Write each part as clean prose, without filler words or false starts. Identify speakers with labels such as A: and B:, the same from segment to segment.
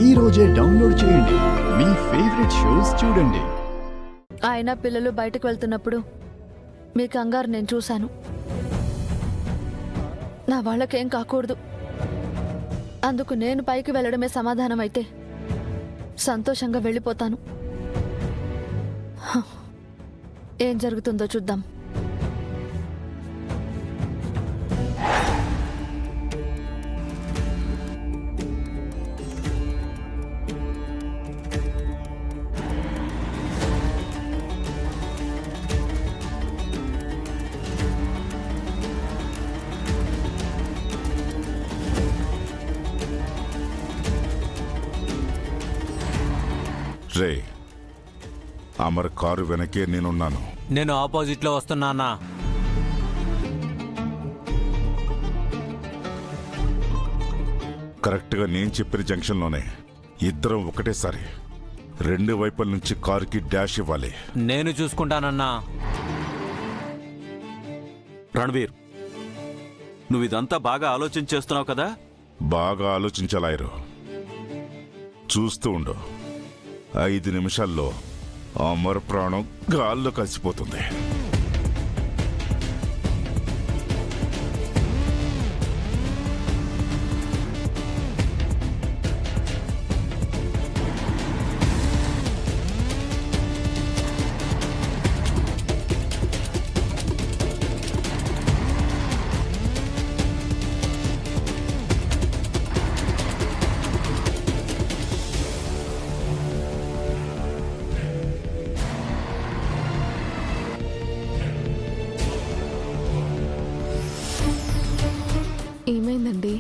A: ఈ రోజే డౌన్లోడ్ చేయండి. మీ ఫేవరెట్ షోస్ చూడండి.
B: ఆయన పిల్లలు బయటకు వెళ్తున్నప్పుడు మీ కంగారు నేను చూశాను. నా వాళ్ళకేం కాకూడదు, అందుకు నేను పైకి వెళ్ళడమే సమాధానం అయితే సంతోషంగా వెళ్ళిపోతాను. ఏం జరుగుతుందో చూద్దాం.
C: రే, అమర్ కారు వెనకే నేనున్నాను.
D: నేను ఆపోజిట్లో వస్తున్నానా?
C: కరెక్ట్గా నేను చెప్పిన జంక్షన్లోనే ఇద్దరం ఒకటేసారి రెండు వైపుల నుంచి కారుకి డాష్ ఇవ్వాలి.
D: నేను చూసుకుంటానన్నా.
E: రణవీర్, నువ్వు ఇదంతా బాగా ఆలోచన చేస్తున్నావు కదా?
C: బాగా ఆలోచించలాయరు. చూస్తూ ఉండు, 5 నిమిషాల్లో అమర్ ప్రాణం గాల్లో కలిసిపోతుంది.
B: ఏమైందండి?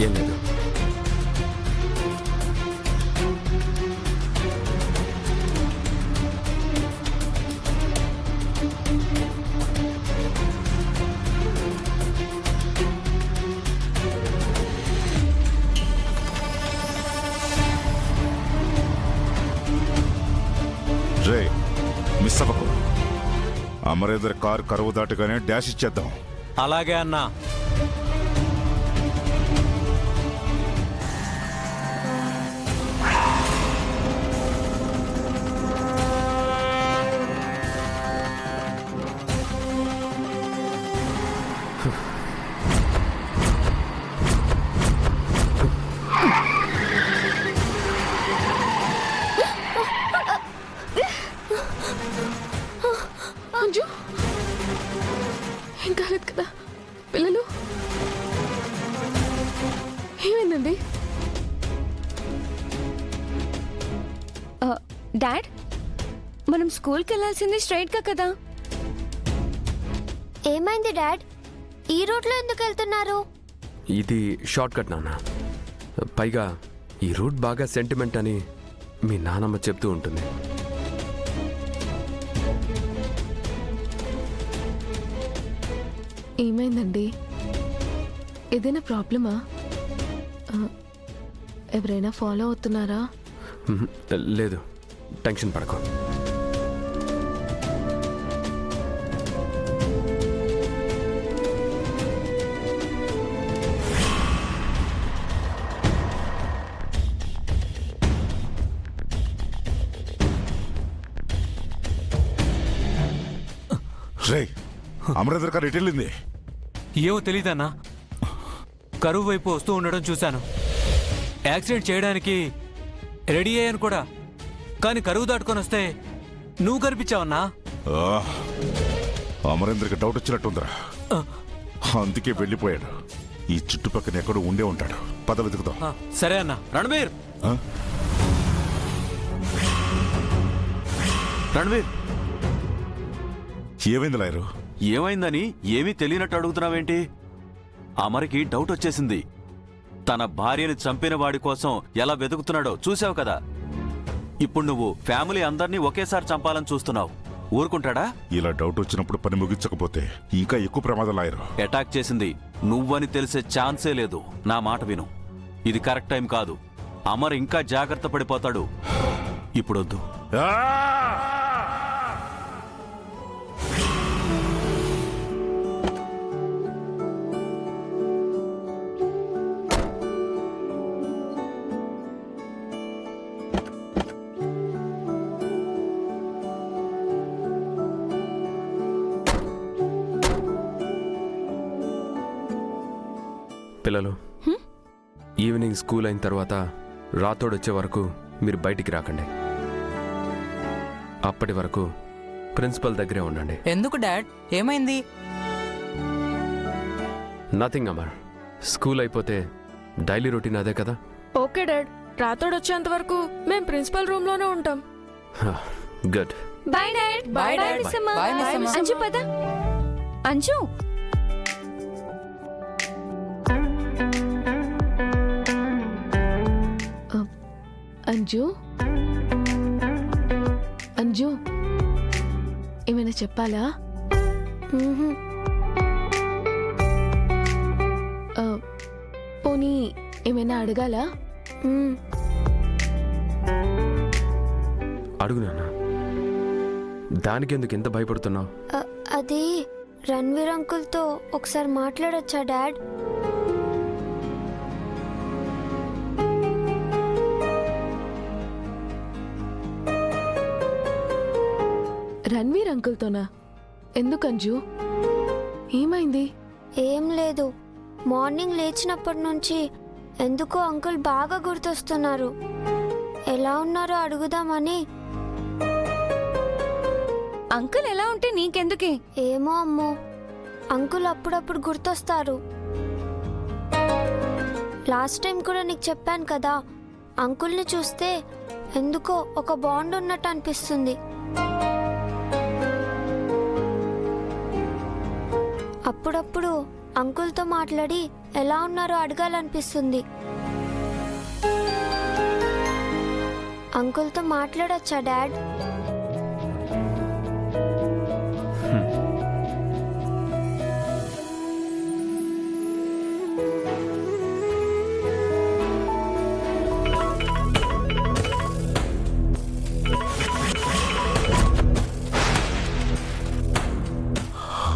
F: ఏం లేదు.
C: రే, మిస్ అవ్వకు. అమర్ ఎదురు కారు కరువు దాటుగానే డాష్ ఇచ్చేద్దాం.
D: అలాగే అన్నా.
B: అంజు, ఏం కాలేదు కదా? పిల్లలు ఏమైందండి?
G: డాడ్, మనం స్కూల్కి వెళ్ళాల్సింది స్ట్రైట్గా కదా?
H: ఏమైంది డాడ్? ఈ రూట్లో ఎందుకు వెళ్తున్నారు?
F: ఇది షార్ట్ కట్ నాన్న. పైగా ఈ రూట్ బాగా సెంటిమెంట్ అని మీ నానమ్మ చెప్తూ ఉంటుంది.
B: ఏమైందండి? ఏదైనా ప్రాబ్లమా? ఎవరైనా ఫాలో అవుతున్నారా?
F: లేదు, టెన్షన్ పడకు.
C: రే, అమర్ ఎదురు కారు ఎటు వెళ్ళింది?
D: ఏమో తెలీదన్నా. కరువు వైపు వస్తూ ఉండడం చూశాను. యాక్సిడెంట్ చేయడానికి రెడీ అయ్యాను కూడా, కానీ కరువు దాటుకొని వస్తే నువ్వు కనిపించావన్నా.
C: అమరేంద్రకి డౌట్ వచ్చినట్టుందిరా, అందుకే వెళ్ళిపోయాడు. ఈ చుట్టుపక్కన ఎక్కడో ఉండే ఉంటాడు. పద వెతుకుదాం.
D: సరే అన్నా.
E: రణవీర్, రణవీర్,
C: ఏమైంది లాయరు?
E: ఏమైందని ఏమీ తెలియనట్టు అడుగుతున్నావేంటి? అమర్కి డౌట్ వచ్చేసింది. తన భార్యని చంపిన వాడి కోసం ఎలా వెతుకుతున్నాడో చూసావు కదా. ఇప్పుడు నువ్వు ఫ్యామిలీ అందరినీ ఒకేసారి చంపాలని చూస్తున్నావు. ఊరుకుంటాడా?
C: ఇలా డౌట్ వచ్చినప్పుడు పని ముగించకపోతే ఇంకా ఎక్కువ ప్రమాదం లాయరు.
E: అటాక్ చేసింది నువ్వని తెలిసే ఛాన్సే లేదు. నా మాట విను, ఇది కరెక్ట్ టైం కాదు. అమర్ ఇంకా జాగ్రత్త పడిపోతాడు. ఇప్పుడొద్దు.
F: పిల్లలు ఈవినింగ్ స్కూల్ అయిన తర్వాత రాతోడు వచ్చే వరకు మీరు బయటికి రాకండి. అప్పటి వరకు ప్రిన్సిపల్ దగ్గరే ఉండండి.
I: ఎందుకు డాడ్, ఏమైంది?
F: నథింగ్ అమర్. స్కూల్ అయిపోతే డైలీ రొటీన్ అదే కదా.
G: ఓకే డాడ్, రాతోడు వచ్చేంత వరకు మేము ప్రిన్సిపల్ రూమ్ లోనే ఉంటాం.
F: Good.
G: By dad.
I: Bye, Dad. Bye, Miss Amma.
G: Anju పద. అంజు
B: అంజు అంజు ఏమైనా చెప్పాలా? పోనీ ఏమైనా అడగాలా?
F: అడుగు నాన్న. దానికెందుకు ఇంత భయపడుతున్నావు?
H: అది రణ్వీర్ అంకుల్తో ఒకసారి మాట్లాడొచ్చా డాడ్?
B: రణ్వీర్ అంకుల్తోనా? ఎందుకు అంజు, ఏమైంది?
H: ఏం లేదు, మార్నింగ్ లేచినప్పటి నుంచి ఎందుకో అంకుల్ బాగా గుర్తొస్తున్నారు. ఎలా ఉన్నారో అడుగుదామని.
G: అంకుల్ ఎలా ఉంటే నీకెందుకే?
H: ఏమో అమ్మో, అంకుల్ అప్పుడప్పుడు గుర్తొస్తారు. లాస్ట్ టైం కూడా నీకు చెప్పాను కదా, అంకుల్ని చూస్తే ఎందుకో ఒక బాండ్ ఉన్నట్టు అనిపిస్తుంది. అప్పుడప్పుడు అంకుల్తో మాట్లాడి ఎలా ఉన్నారో అడగాలనిపిస్తుంది. అంకుల్తో మాట్లాడొచ్చా డాడ్?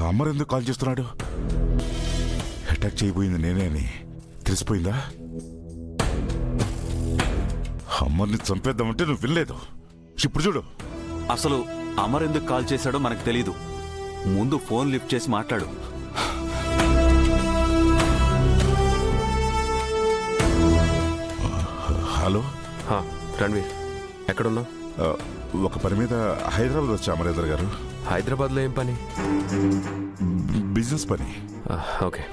C: అమర్ ఎందుకు కాల్ చేస్తున్నాడు? అటాక్ చేయబోయింది నేనే అని తెలిసిపోయిందా? అమ్మర్ని చంపేద్దామంటే నువ్వు వినలేదు. ఇప్పుడు చూడు.
E: అసలు అమర్ ఎందుకు కాల్ చేశాడో మనకు తెలీదు. ముందు ఫోన్ లిఫ్ట్ చేసి మాట్లాడు.
C: హలో.
F: రణ్వీర్, ఎక్కడున్నావు?
C: ఒక పని మీద హైదరాబాద్ వచ్చా అమరేందర్ గారు.
F: హైదరాబాద్లో ఏం పని?
C: బిజినెస్ పని.
F: ఓకే.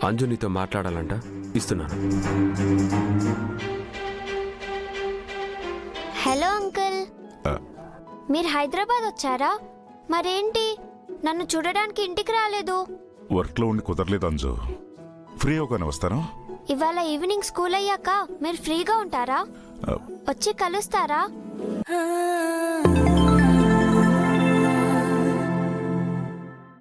F: అంజు నీతో మాట్లాడాలంట, ఇస్తున్నాను.
H: హలో అంకుల్, మీరు హైదరాబాద్ వచ్చారా? మరేంటి నన్ను చూడడానికి ఇంటికి రాలేదు?
C: వర్క్లో ఉండి కుదరలేదు అంజు. ఫ్రీ అవగానే వస్తాను.
H: ఇవాళ ఈవినింగ్ స్కూల్ అయ్యాక మీరు ఫ్రీగా ఉంటారా? వచ్చి కలుస్తారా?